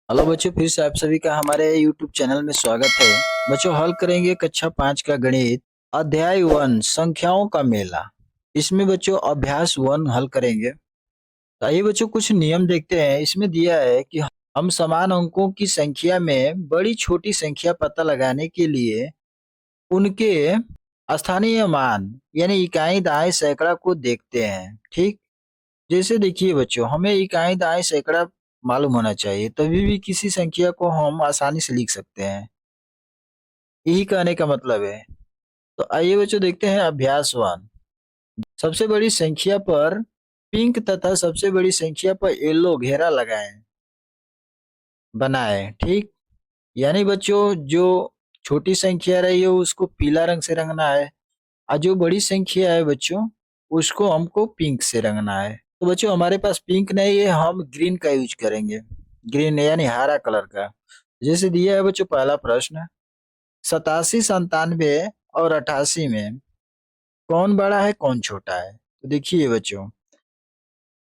Hello बच्चों, फिर से आप सभी का हमारे YouTube चैनल में स्वागत है। बच्चों, हल करेंगे कक्षा 5 का गणित अध्याय 1 संख्याओं का मेला। इसमें बच्चों अभ्यास 1 हल करेंगे। तो आइए बच्चों कुछ नियम देखते हैं। इसमें दिया है कि हम समान अंकों की संख्या में बड़ी छोटी संख्या पता लगाने के लिए उनके स्थानीय मान यानी इकाई दहाई सैकड़ा को देखते हैं। ठीक, जैसे देखिए बच्चों, हमें इकाई दहाई सैकड़ा मालूम होना चाहिए, तभी भी किसी संख्या को हम आसानी से लिख सकते हैं। यही कहने का मतलब है। तो आइए बच्चों देखते हैं अभ्यास 1। सबसे बड़ी संख्या पर पिंक तथा सबसे बड़ी संख्या पर येलो घेरा लगाएं, बनाएं। ठीक, यानी बच्चों जो छोटी संख्या रही है उसको पीला रंग से रंगना है, और जो बड़ी संख्या है बच्चों उसको हमको पिंक से रंगना है। तो बच्चों हमारे पास पिंक नहीं है, हम ग्रीन का यूज करेंगे। ग्रीन यानी हरा कलर का। जैसे दिया है बच्चों पहला प्रश्न, 87, 97 और 88 में कौन बड़ा है कौन छोटा है? तो देखिए बच्चों,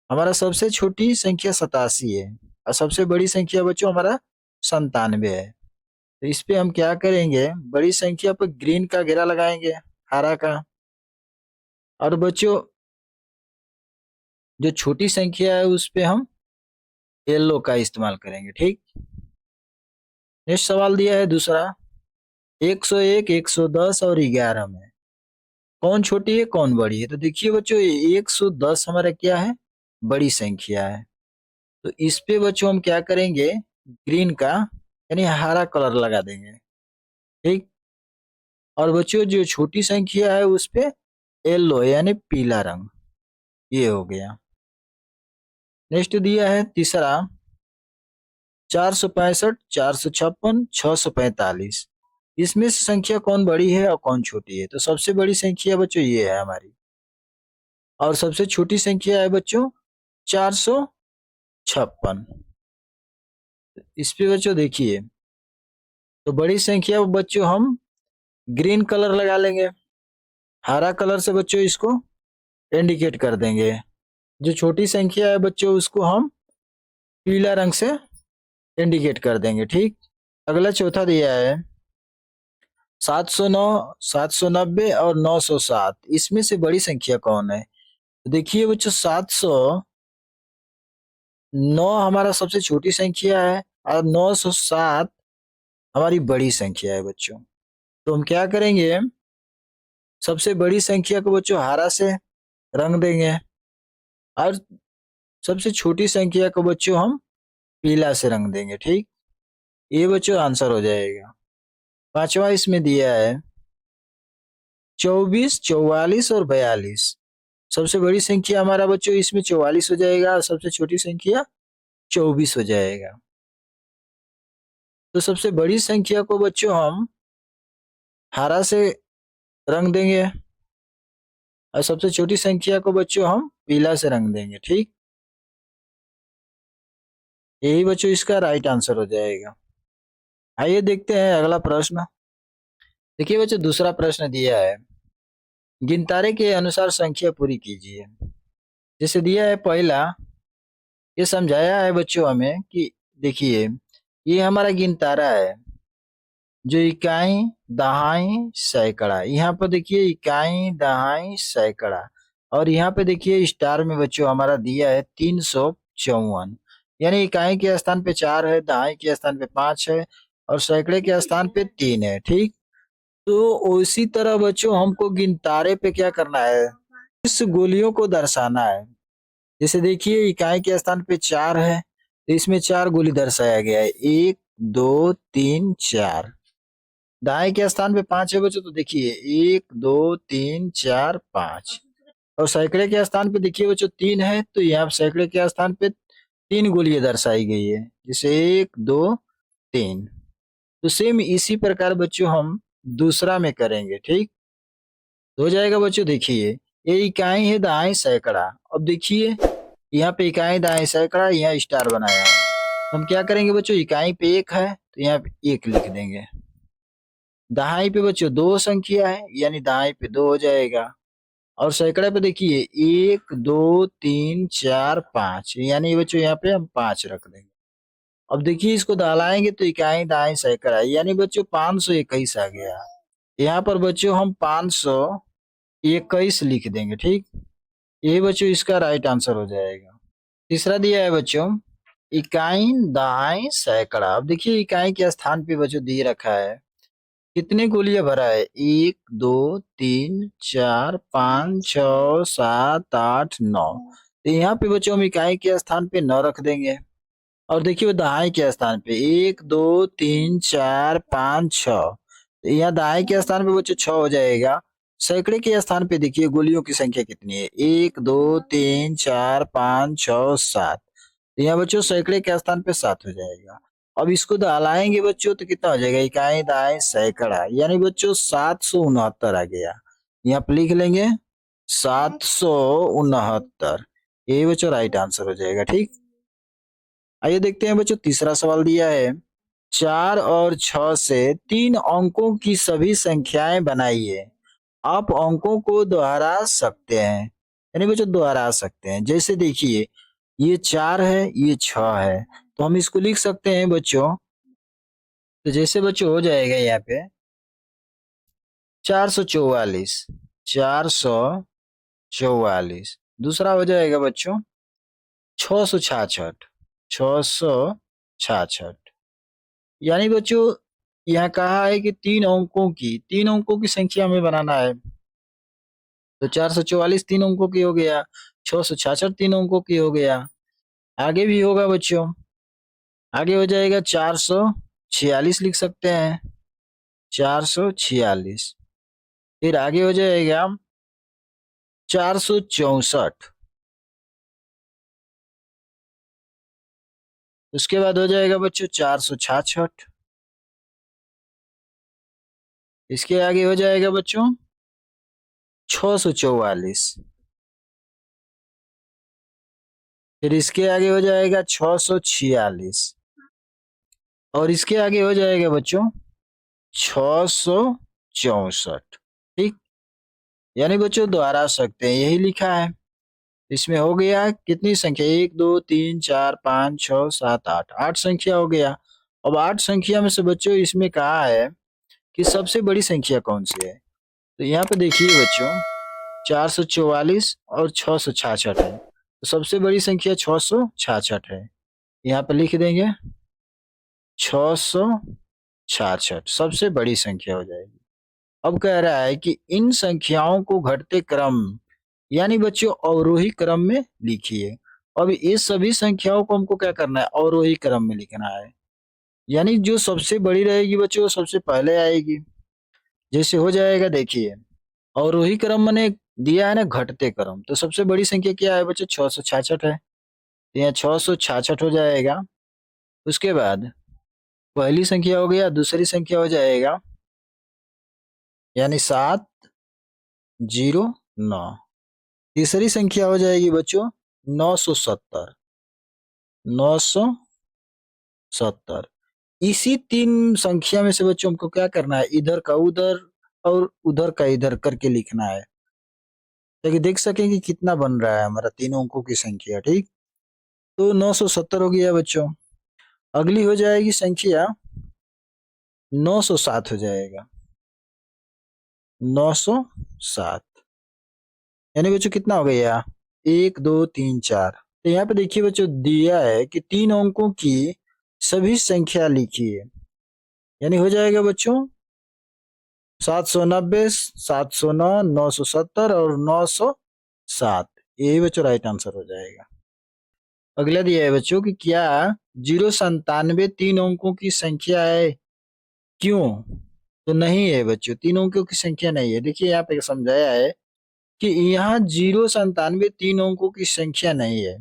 हमारा सबसे छोटी संख्या 87 है और सबसे बड़ी संख्या बच्चों हमारा 97 है। तो इस पे हम क्या करेंगे, बड़ी संख्या पर ग्रीन का घेरा लगाएंगे, हरा का। और बच्चों जो छोटी संख्या है उस पे हम येलो का इस्तेमाल करेंगे। ठीक, नेक्स्ट सवाल दिया है दूसरा, 101, 110 और 11 में कौन छोटी है कौन बड़ी है? तो देखिए बच्चों 110 हमारा क्या है, बड़ी संख्या है। तो इस पे बच्चों हम क्या करेंगे, ग्रीन का यानी हरा कलर लगा देंगे। ठीक, और बच्चों जो छोटी संख्या है उस पे येलो यानी पीला रंग, ये हो गया। नेक्स्ट दिया है तीसरा, 465, 456, 645, इसमें से संख्या कौन बड़ी है और कौन छोटी है? तो सबसे बड़ी संख्या बच्चों ये है हमारी, और सबसे छोटी संख्या है बच्चों 456। इस पे बच्चों देखिए, तो बड़ी संख्या बच्चों हम ग्रीन कलर लगा लेंगे, हरा कलर से बच्चों इसको इंडिकेट कर देंगे। जो छोटी संख्या है बच्चों उसको हम पीला रंग से इंडिकेट कर देंगे। ठीक, अगला चौथा दिया है 709, 790 और 907, इसमें से बड़ी संख्या कौन है? तो देखिए बच्चों 709 हमारा सबसे छोटी संख्या है और 907 हमारी बड़ी संख्या है बच्चों। तो हम क्या करेंगे, सबसे बड़ी संख्या को बच्चों हरा से रंग देंगे और सबसे छोटी संख्या को बच्चों हम पीला से रंग देंगे। ठीक, ये बच्चों आंसर हो जाएगा। पांचवा इसमें दिया है 24, 44 और 42, सबसे बड़ी संख्या हमारा बच्चों इसमें 44 हो जाएगा और सबसे छोटी संख्या 24 हो जाएगा। तो सबसे बड़ी संख्या को बच्चों हम हरा से रंग देंगे और सबसे छोटी संख्या को बच्चों हम पीला से रंग देंगे। ठीक, यही बच्चों इसका राइट आंसर हो जाएगा। आइए देखते हैं अगला प्रश्न। देखिए बच्चों दूसरा प्रश्न दिया है, गिनतारे के अनुसार संख्या पूरी कीजिए। जैसे दिया है पहला, ये समझाया है बच्चों हमें कि देखिए ये हमारा गिनतारा है, जो इकाई दहाई सैकड़ा, यहाँ पर देखिए इकाई दहाई सैकड़ा, और यहाँ पे देखिए स्टार में बच्चों हमारा दिया है 354, यानी इकाई के स्थान पे 4 है, दहाई के स्थान पे 5 है और सैकड़े के स्थान पे 3 है। ठीक, तो उसी तरह बच्चों हमको गिनतारे पे क्या करना है, इस गोलियों को दर्शाना है। जैसे देखिए इकाई के स्थान पे 4 है तो इसमें 4 गोली दर्शाया गया है, 1 2 3 4। दाएं के स्थान पे 5 है बच्चों, तो देखिए 1 2 3 4 5। और सैकड़े के स्थान पे देखिए बच्चों 3 है, तो यहाँ सैकड़े के स्थान पे 3 गोलियां दर्शाई गई है, जैसे 1 2 3। तो सेम इसी प्रकार बच्चों हम दूसरा में करेंगे। ठीक, तो हो जाएगा बच्चों। देखिए ये इकाई है दाएं सैकड़ा, अब देखिए यहाँ पे इकाई दाएं सैकड़ा, यहाँ स्टार बनाया है। हम क्या करेंगे बच्चों, इकाई पे 1 है तो यहाँ पे 1 लिख देंगे। दहाई पे बच्चों 2 संख्या है यानी दहाई पे 2 हो जाएगा। और सैकड़े पे देखिए 1 2 3 4 5, यानी बच्चों यहाँ पे हम 5 रख देंगे। अब देखिए इसको दहलाएंगे तो इकाई दाएं सैकड़ा, यानी बच्चों 521 आ गया। यहाँ पर बच्चों हम 521 लिख देंगे, ठीक। यही बच्चों इसका राइट आंसर हो जाएगा। तीसरा दिया है बच्चों इकाई दाएं सैकड़ा। अब देखिए इकाई के स्थान पे बच्चों दिए रखा है कितने गोलियां भरा है, 1 2 3 4 5 6 7 8 9। तो यहाँ पे बच्चों हम इकाई के स्थान पे 9 रख देंगे। और देखिए वो दहाई के स्थान पे 1 2 3 4 5 6, तो यहाँ दहाई के स्थान पे बच्चों 6 हो जाएगा। सैकड़े के स्थान पे देखिए गोलियों की संख्या कितनी है, 1 2 3 4 5 6 7। तो यहाँ बच्चों सैकड़े के स्थान पे 7 हो जाएगा। अब इसको दहलाएंगे बच्चों तो कितना हो जाएगा, इकाई दाएं सैकड़ा, यानी बच्चों 769 आ गया। यहाँ पे लिख लेंगे 769। यही बच्चों राइट आंसर हो जाएगा, ठीक। आइए देखते हैं बच्चों तीसरा सवाल दिया है 4 और 6 से 3 अंकों की सभी संख्याएं बनाइए। आप अंकों को दोहरा सकते हैं, यानी बच्चों दोहरा सकते हैं। जैसे देखिए ये 4 है, ये 6 है, तो हम इसको लिख सकते हैं बच्चों। तो जैसे बच्चों हो जाएगा यहाँ पे 444, 444। दूसरा हो जाएगा बच्चों 666, 666। यानी बच्चों यहाँ कहा है कि 3 अंकों की संख्या में बनाना है। तो 444 3 अंकों की हो गया, 666 3 अंकों की हो गया। आगे भी होगा बच्चों, आगे हो जाएगा 446 लिख सकते हैं, 446। फिर आगे हो जाएगा 464। उसके बाद हो जाएगा बच्चों 466। इसके आगे हो जाएगा बच्चों 644। फिर इसके आगे हो जाएगा 646। और इसके आगे हो जाएगा बच्चों 664, ठीक। यानी बच्चों दोहरा सकते हैं, यही लिखा है। इसमें हो गया कितनी संख्या, 1 2 3 4 5 6 7 8, 8 संख्या हो गया। अब 8 संख्या में से बच्चों इसमें कहा है कि सबसे बड़ी संख्या कौन सी है। तो यहाँ पे देखिए बच्चों 444 और 666 है, तो सबसे बड़ी संख्या 666 है। यहाँ पे लिख देंगे 666 सबसे बड़ी संख्या हो जाएगी। अब कह रहा है कि इन संख्याओं को घटते क्रम यानी बच्चों अवरोही क्रम में लिखिए। अब इस सभी संख्याओं को हमको क्या करना है, अवरोही क्रम में लिखना है। यानी जो सबसे बड़ी रहेगी बच्चों वो सबसे पहले आएगी। जैसे हो जाएगा देखिए अवरोही क्रम मैंने दिया है ना घटते क्रम, तो सबसे बड़ी संख्या क्या है बच्चों, 666 है, तो यहाँ 666 हो जाएगा। उसके बाद पहली संख्या हो गया, दूसरी संख्या हो जाएगा यानी 709। तीसरी संख्या हो जाएगी बच्चों 970, 970। इसी 3 संख्या में से बच्चों हमको क्या करना है, इधर का उधर और उधर का इधर करके लिखना है, ताकि देख सकें कि कितना बन रहा है हमारा तीनों अंकों की संख्या, ठीक। तो 970 हो गया बच्चों। अगली हो जाएगी संख्या 907 हो जाएगा, 907। यानी बच्चों कितना हो गया, 1 2 3 4। तो यहाँ पे देखिए बच्चों दिया है कि 3 अंकों की सभी संख्या लिखिए, यानी हो जाएगा बच्चों 790, 709, 970 और 907। यही बच्चों राइट आंसर हो जाएगा। अगला दिया है बच्चों कि क्या 097 3 अंकों की संख्या है, क्यों। तो नहीं है बच्चों, 3 अंकों की संख्या नहीं है। देखिए यहाँ पे समझाया है कि यहाँ 097 3 अंकों की संख्या नहीं है,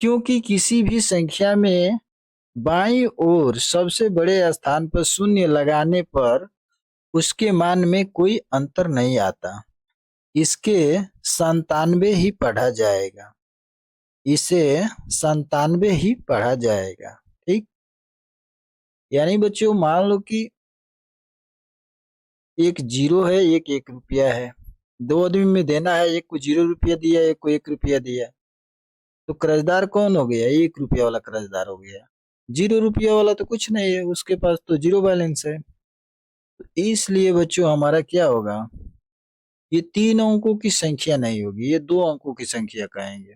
क्योंकि किसी भी संख्या में बाईं ओर सबसे बड़े स्थान पर शून्य लगाने पर उसके मान में कोई अंतर नहीं आता। इसके 97 ही पढ़ा जाएगा, इसे 97 ही पढ़ा जाएगा, ठीक। यानी बच्चों मान लो कि एक 0 है, एक 1 रुपया है, 2 आदमी में देना है, एक को 0 रुपया दिया, एक को 1 रुपया दिया, तो कर्जदार कौन हो गया, 1 रुपया वाला कर्जदार हो गया। ₹0 वाला तो कुछ नहीं है, उसके पास तो जीरो बैलेंस है। तो इसलिए बच्चों हमारा क्या होगा, ये 3 अंकों की संख्या नहीं होगी, ये 2 अंकों की संख्या कहेंगे।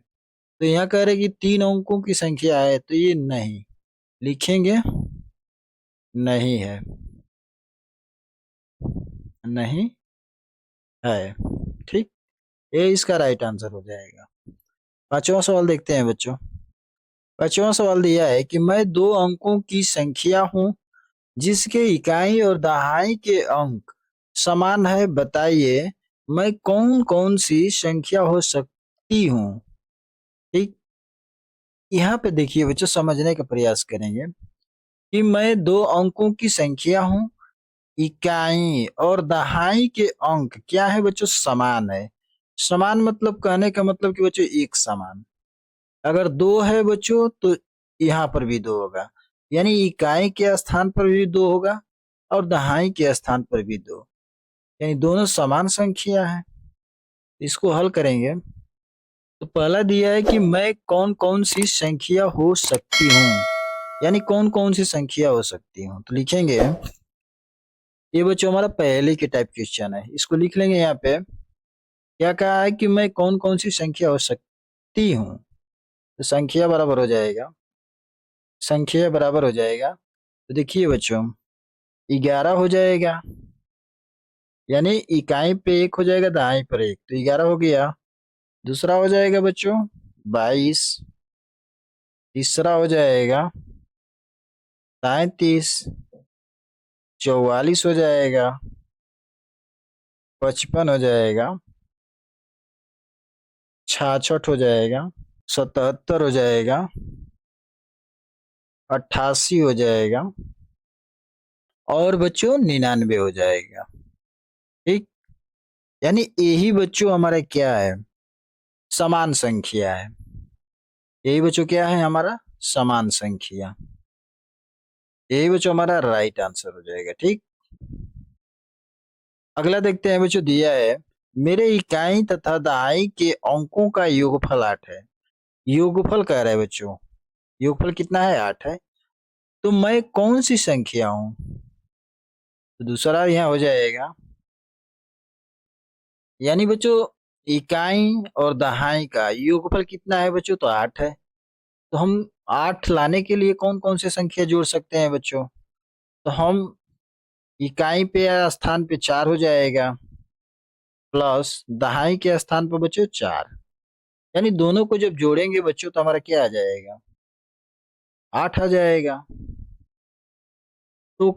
तो यहाँ कह रहे कि 3 अंकों की संख्या है, तो ये नहीं लिखेंगे, नहीं है, नहीं है। ठीक, ये इसका राइट आंसर हो जाएगा। पांचवा सवाल देखते हैं बच्चों। पांचवा सवाल दिया है कि मैं 2 अंकों की संख्या हूं जिसके इकाई और दहाई के अंक समान है, बताइए मैं कौन कौन सी संख्या हो सकती हूँ। ठीक, यहाँ पे देखिए बच्चों, समझने का प्रयास करेंगे कि मैं 2 अंकों की संख्या हूँ, इकाई और दहाई के अंक क्या है बच्चों, समान है। समान मतलब कहने का मतलब कि बच्चों एक समान। अगर 2 है बच्चों तो यहाँ पर भी 2 होगा, यानी इकाई के स्थान पर भी 2 होगा और दहाई के स्थान पर भी 2, यानी दोनों समान संख्या है। इसको हल करेंगे तो पहला दिया है कि मैं कौन कौन सी संख्या हो सकती हूँ, यानी कौन कौन सी संख्या हो सकती हूँ। तो लिखेंगे, ये बच्चों हमारा पहले के टाइप क्वेश्चन है, इसको लिख लेंगे। यहाँ पे क्या कहा है कि मैं कौन कौन सी संख्या हो सकती हूँ, तो संख्या बराबर हो जाएगा, संख्या बराबर हो जाएगा। तो देखिए बच्चों, 11 हो जाएगा, यानी इकाई पे 1 हो जाएगा, दहाई पर 1, तो 11 हो गया। दूसरा हो जाएगा बच्चों 22, तीसरा हो जाएगा 37, 44 हो जाएगा, 55 हो जाएगा, 66 हो जाएगा, 77 हो जाएगा, 88 हो जाएगा और बच्चों 99 हो जाएगा। ठीक, यानी यही बच्चों हमारा क्या है, समान संख्या है। यही बच्चों क्या है हमारा, समान संख्या। यही बच्चों हमारा राइट आंसर हो जाएगा। ठीक, अगला देखते हैं बच्चों, दिया है मेरे इकाई तथा दहाई के अंकों का योगफल 8 है। योगफल कह रहा है बच्चों, योगफल कितना है, 8 है। तो मैं कौन सी संख्या हूं, तो दूसरा यहाँ हो जाएगा, यानी बच्चों इकाई और दहाई का योगफल कितना है बच्चों, तो 8 है। तो हम 8 लाने के लिए कौन कौन से संख्या जोड़ सकते हैं बच्चों, तो हम इकाई पे या स्थान पे 4 हो जाएगा, प्लस दहाई के स्थान पर बच्चों 4, यानी दोनों को जब जोड़ेंगे बच्चों तो हमारा क्या आ जाएगा, 8 आ जाएगा। तो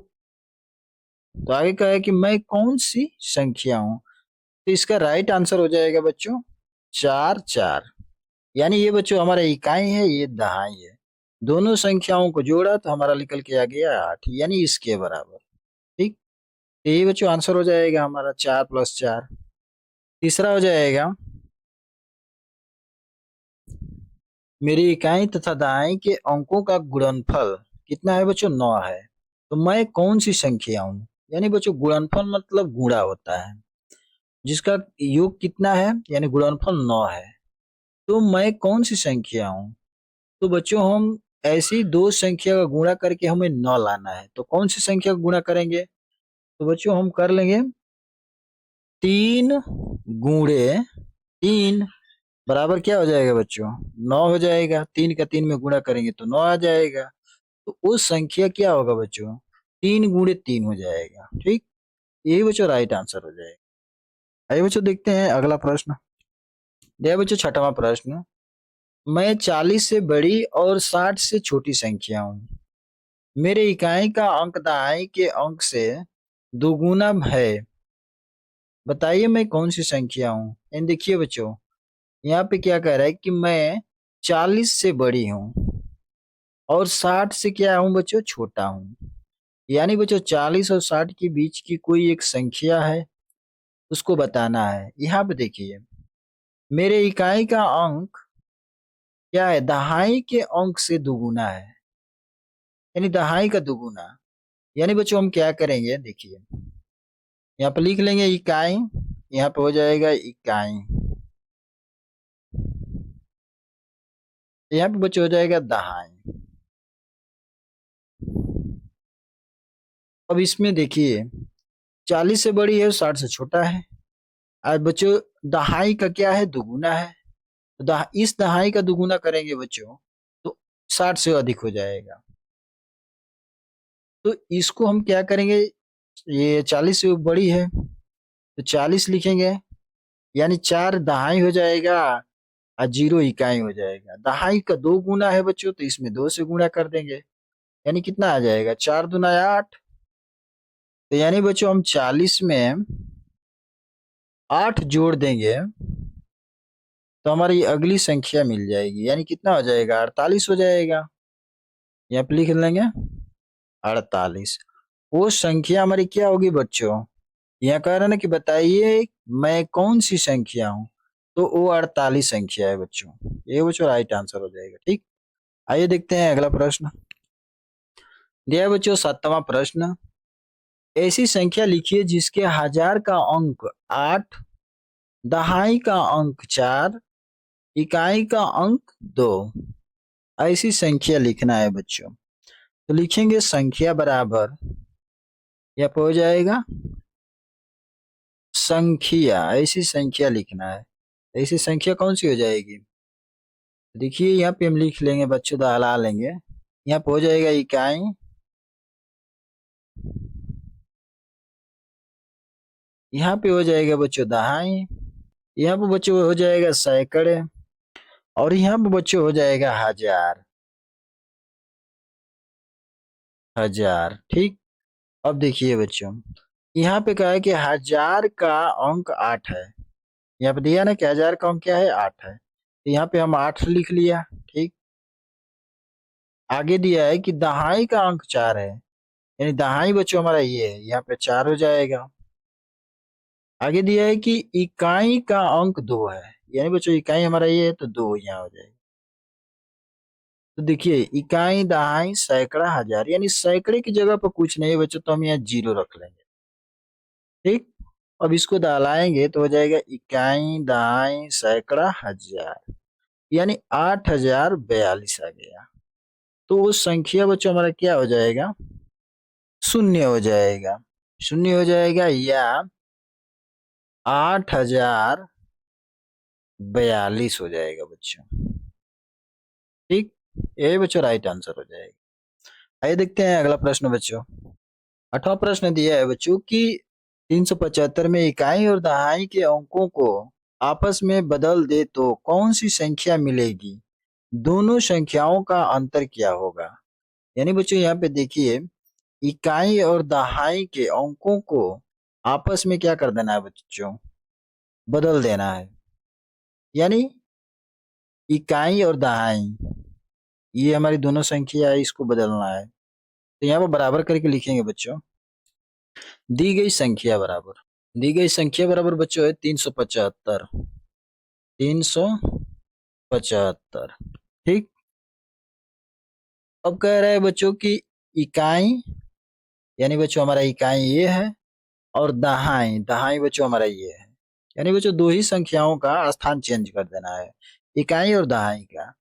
आगे का है कि मैं कौन सी संख्या हूं, तो इसका राइट आंसर हो जाएगा बच्चों 4 4, यानी ये बच्चों हमारा इकाई है, ये दहाई है। दोनों संख्याओं को जोड़ा तो हमारा निकल के आ गया 8, यानी इसके बराबर। ठीक, तो ये बच्चों आंसर हो जाएगा हमारा 4 + 4। तीसरा हो जाएगा, मेरी इकाई तथा दहाई के अंकों का गुणनफल कितना है बच्चों, 9 है। तो मैं कौन सी संख्या हूं, यानी बच्चों गुणनफल मतलब गुणा होता है, जिसका योग कितना है, यानी गुणनफल 9 है। तो मैं कौन सी संख्या हूं, तो बच्चों हम ऐसी दो संख्या का गुणा करके हमें 9 लाना है। तो कौन सी संख्या का गुणा करेंगे, तो बच्चों हम कर लेंगे 3 गुणे 3 बराबर क्या हो जाएगा बच्चों, 9 हो जाएगा। 3 का 3 में गुणा करेंगे तो 9 आ जाएगा। तो उस संख्या क्या होगा बच्चों, 3 गुणे 3 हो जाएगा। ठीक, यही बच्चों राइट आंसर हो जाएगा। आइए बच्चों देखते हैं अगला प्रश्न। देखिए बच्चों, छठवां प्रश्न, मैं 40 से बड़ी और 60 से छोटी संख्या हूँ। मेरे इकाई का अंक दहाई के अंक से दोगुना है, बताइए मैं कौन सी संख्या हूँ। एंड देखिए बच्चों, यहाँ पे क्या कह रहा है कि मैं 40 से बड़ी हूँ और 60 से क्या हूँ बच्चों, छोटा हूँ। यानी बच्चों 40 और 60 के बीच की कोई एक संख्या है, उसको बताना है। यहाँ पे देखिए, मेरे इकाई का अंक क्या है, दहाई के अंक से दुगुना है, यानी दहाई का दुगुना। यानी बच्चों हम क्या करेंगे, देखिए यहाँ पे लिख लेंगे इकाई, यहाँ पे हो जाएगा इकाई, यहाँ पे बच्चों हो जाएगा दहाई। अब इसमें देखिए 40 से बड़ी है, 60 से छोटा है। आज बच्चों दहाई का क्या है, दुगुना है। इस दहाई का दुगुना करेंगे बच्चों तो 60 से अधिक हो जाएगा। तो इसको हम क्या करेंगे, ये 40 से बड़ी है तो 40 लिखेंगे, यानी 4 दहाई हो जाएगा और 0 इकाई हो जाएगा। दहाई का 2 गुना है बच्चों तो इसमें 2 से गुणा कर देंगे, यानी कितना आ जाएगा, 4 दूना 8। तो यानी बच्चों हम 40 में 8 जोड़ देंगे तो हमारी अगली संख्या मिल जाएगी, यानी कितना हो जाएगा, 48 हो जाएगा। यहाँ पे लिख लेंगे 48। वो संख्या हमारी क्या होगी बच्चों, यहाँ कह रहे हैं ना कि बताइए मैं कौन सी संख्या हूं, तो वो 48 संख्या है बच्चों। ये बच्चों राइट आंसर हो जाएगा। ठीक, आइए देखते हैं अगला प्रश्न। दिया है बच्चों 7वां प्रश्न, ऐसी संख्या लिखिए जिसके हजार का अंक 8, दहाई का अंक 4, इकाई का अंक 2। ऐसी संख्या लिखना है बच्चों। तो लिखेंगे संख्या बराबर, यहाँ पे हो जाएगा संख्या, ऐसी संख्या लिखना है। ऐसी संख्या कौन सी हो जाएगी, देखिए यहाँ पे हम लिख लेंगे बच्चों, दहला लेंगे। यहाँ पे हो जाएगा इकाई, यहाँ पे हो जाएगा बच्चों दहाई, यहाँ पे बच्चों हो जाएगा सैकड़े, और यहाँ पे बच्चों हो जाएगा हजार। हजार, ठीक। अब देखिए बच्चों, यहाँ पे कहा है कि हजार का अंक 8 है। यहाँ पे दिया ना कि हजार का अंक क्या है, 8 है, तो यहाँ पे हम 8 लिख लिया। ठीक, आगे दिया है कि दहाई का अंक 4 है, यानी दहाई बच्चों हमारा ये है, यहाँ पे 4 हो जाएगा। आगे दिया है कि इकाई का अंक 2 है, यानी बच्चों इकाई हमारा ये है तो 2 यहाँ हो जाएगा। तो देखिए इकाई, दहाई, सैकड़ा, हजार, यानी सैकड़े की जगह पर कुछ नहीं है बच्चों, तो हम यहाँ 0 रख लेंगे। ठीक, अब इसको दहलाएंगे तो हो जाएगा इकाई, दहाई, सैकड़ा, हजार, यानी 8042 आ गया। तो वो संख्या बच्चों हमारा क्या हो जाएगा, शून्य हो जाएगा। शून्य हो जाएगा या 8042 हो जाएगा बच्चों। ठीक, ये बच्चों राइट आंसर हो जाएगा। आइए देखते हैं अगला प्रश्न बच्चों। 8वां प्रश्न दिया है बच्चों कि 375 में इकाई और दहाई के अंकों को आपस में बदल दे तो कौन सी संख्या मिलेगी, दोनों संख्याओं का अंतर क्या होगा। यानी बच्चों यहाँ पे देखिए इकाई और दहाई के अंकों को आपस में क्या कर देना है बच्चों, बदल देना है। यानी इकाई और दहाई ये हमारी दोनों संख्या है, इसको बदलना है। तो यहाँ पर बराबर करके लिखेंगे बच्चों, दी गई संख्या बराबर, दी गई संख्या बराबर बच्चों है 375। 375, ठीक। अब कह रहे हैं बच्चों की इकाई, यानी बच्चों हमारा इकाई ये है, और दहाई, दहाई बच्चों हमारा ये है, यानी बच्चों दो ही संख्याओं का स्थान चेंज कर देना है, इकाई और दहाई का।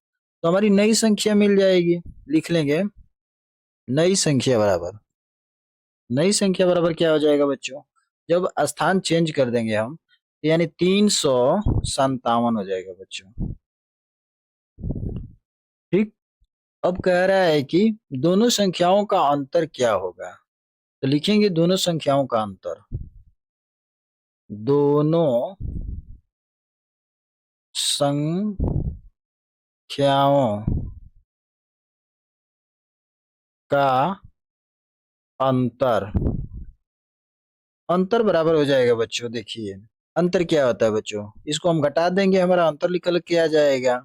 तो हमारी नई संख्या मिल जाएगी, लिख लेंगे नई संख्या बराबर, नई संख्या बराबर क्या हो जाएगा बच्चों, जब स्थान चेंज कर देंगे हम, यानी 357 हो जाएगा बच्चों। ठीक, अब कह रहा है कि दोनों संख्याओं का अंतर क्या होगा, तो लिखेंगे दोनों संख्याओं का अंतर, दोनों संख्याओं का अंतर, अंतर बराबर हो जाएगा बच्चों। देखिए अंतर क्या होता है बच्चों, इसको हम घटा देंगे, हमारा अंतर निकल के आ जाएगा,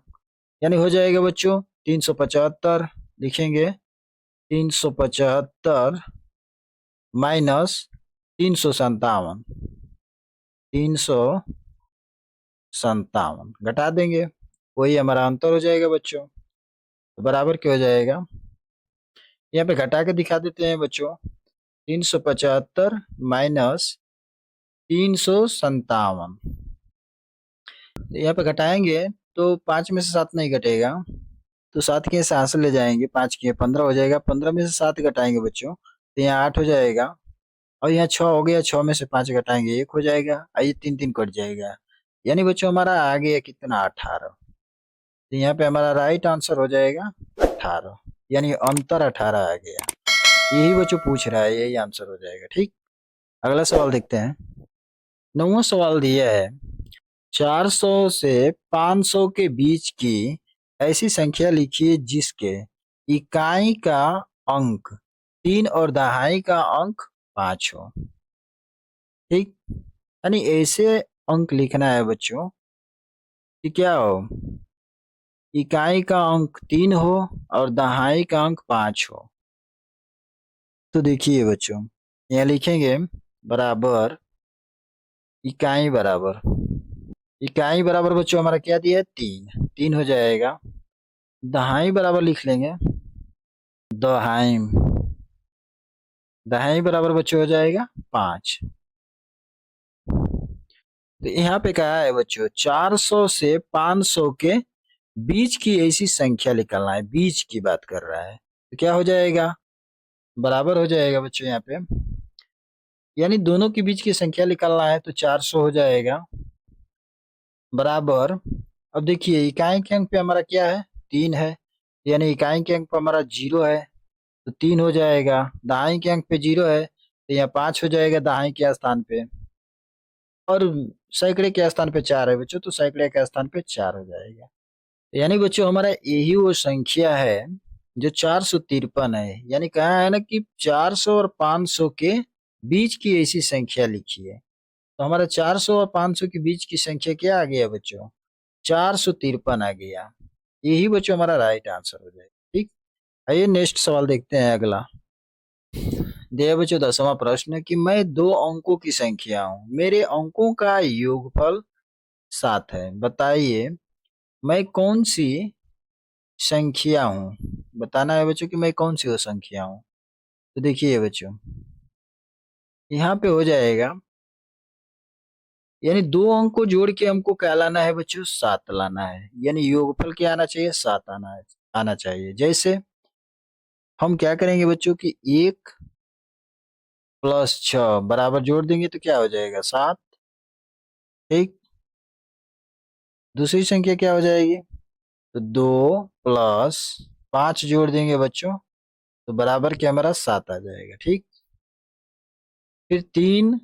यानी हो जाएगा बच्चों 375, लिखेंगे 375 माइनस 357, 357 घटा देंगे, वही हमारा अंतर हो जाएगा बच्चों। तो बराबर क्या हो जाएगा, यहाँ पे घटा के दिखा देते हैं बच्चों, 375 माइनस 357, यहाँ पे घटाएंगे तो 5 में से 7 नहीं घटेगा, तो 7 के सात ले जाएंगे, 5 के 15 हो जाएगा, 15 में से 7 घटाएंगे बच्चों तो यहाँ 8 हो जाएगा, और यहाँ 6 हो गया, 6 में से 5 घटाएंगे 1 हो जाएगा, आइए 3 3 कट जाएगा, यानी बच्चों हमारा आ गया कितना 18। तो यहाँ पे हमारा राइट आंसर हो जाएगा 18, यानी अंतर 18 आ गया। यही बच्चों पूछ रहा है, यही आंसर हो जाएगा। ठीक, अगला सवाल देखते हैं। 9वां सवाल दिया है 400 से 500 के बीच की ऐसी संख्या लिखिए जिसके इकाई का अंक 3 और दहाई का अंक 5 हो। ठीक, यानी ऐसे अंक लिखना है बच्चों कि क्या हो, इकाई का अंक 3 हो और दहाई का अंक 5 हो। तो देखिए बच्चों, यहाँ लिखेंगे बराबर इकाई बराबर, इकाई बराबर बच्चों हमारा क्या दिया है 3, 3 हो जाएगा। दहाई बराबर लिख लेंगे दहाई, दहाई बराबर बच्चों हो जाएगा 5। तो यहाँ पे कहा है बच्चों 400 से 500 के बीच की ऐसी संख्या निकालना है, बीच की बात कर रहा है। तो क्या हो जाएगा, बराबर हो जाएगा बच्चों यहाँ पे, यानी दोनों के बीच की संख्या निकालना है, तो 400 हो जाएगा बराबर। अब देखिए इकाई के अंक पे हमारा क्या है 3 है, यानी इकाई के अंक पे हमारा 0 है, तो 3 हो जाएगा। दहाई के अंक पे 0 है, तो यहाँ 5 हो जाएगा दहाई के स्थान पे, और सैकड़े के स्थान पे 4 है बच्चों, तो सैकड़े के स्थान पे 4 हो जाएगा। यानी बच्चों हमारा यही वो संख्या है जो 453 है। यानी कहा है ना कि 400 और 500 के बीच की ऐसी संख्या लिखी है। तो हमारा 400 और 500 के बीच की संख्या क्या आ गया बच्चों, 453 आ गया। यही बच्चों हमारा राइट आंसर हो जाएगा। ठीक, आइए नेक्स्ट सवाल देखते हैं। अगला दिया बच्चों 10वां प्रश्न कि मैं 2 अंकों की संख्या हूं, मेरे अंकों का योगफल 7 है, बताइए मैं कौन सी संख्या हूँ। बताना है बच्चों कि मैं कौन सी वो संख्या हूँ। तो देखिए बच्चों यहाँ पे हो जाएगा, यानी 2 अंक को जोड़ के हमको क्या लाना है बच्चों, 7 लाना है, यानी योगफल क्या आना चाहिए, 7 आना चाहिए। जैसे हम क्या करेंगे बच्चों कि 1 प्लस 6 बराबर जोड़ देंगे तो क्या हो जाएगा 7। ठीक, दूसरी संख्या क्या हो जाएगी, तो 2 प्लस 5 जोड़ देंगे बच्चों तो बराबर क्या हमारा 7 आ जाएगा। ठीक, फिर 3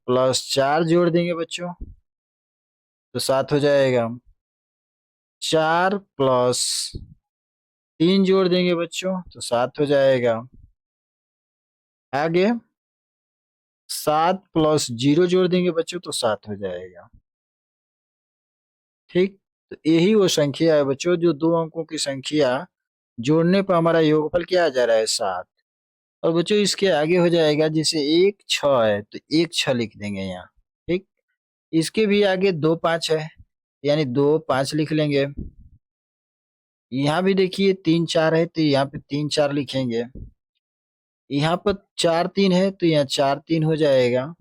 प्लस 4 जोड़ देंगे बच्चों तो 7 हो जाएगा। 4 प्लस 3 जोड़ देंगे बच्चों तो 7 हो जाएगा। आगे 7 प्लस 0 जोड़ देंगे बच्चों तो 7 हो जाएगा। ठीक, तो यही वो संख्या है बच्चों जो 2 अंकों की संख्या जोड़ने पर हमारा योगफल क्या आ जा रहा है 7। और बच्चों इसके आगे हो जाएगा, जैसे 1 6 है तो 1 6 लिख देंगे यहाँ। ठीक, इसके भी आगे 2 5 है, यानी 2 5 लिख लेंगे। यहाँ भी देखिए 3 4 है तो यहाँ पे 3 4 लिखेंगे। यहाँ पर 4 3 है तो यहाँ 4 3 हो जाएगा,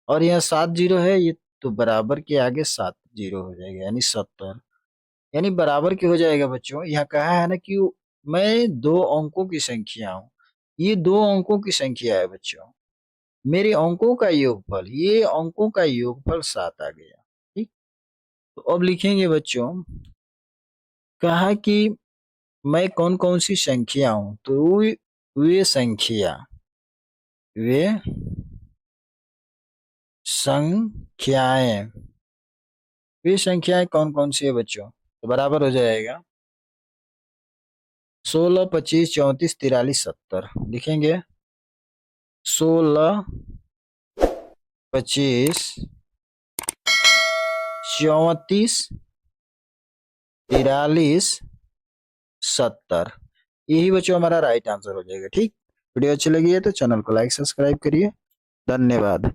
और यहाँ 7 0 है ये, तो बराबर के आगे 7 0 हो जाएगा, यानी 70, यानी बराबर के हो जाएगा बच्चों। यहाँ कहा है ना कि मैं 2 अंकों की संख्या हूँ, ये 2 अंकों की संख्या है बच्चों, मेरे अंकों का योगफल, ये अंकों का योगफल 7 आ गया। ठीक, तो अब लिखेंगे बच्चों, कहा कि मैं कौन कौन सी संख्या हूं, तो वे संख्या, वे संख्याएं, वे संख्याएं कौन कौन सी है बच्चों, तो बराबर हो जाएगा 16 25 34 43 70। लिखेंगे 16 25 34 43 70, यही बच्चों हमारा राइट आंसर हो जाएगा। ठीक, वीडियो अच्छी लगी है तो चैनल को लाइक सब्सक्राइब करिए। धन्यवाद।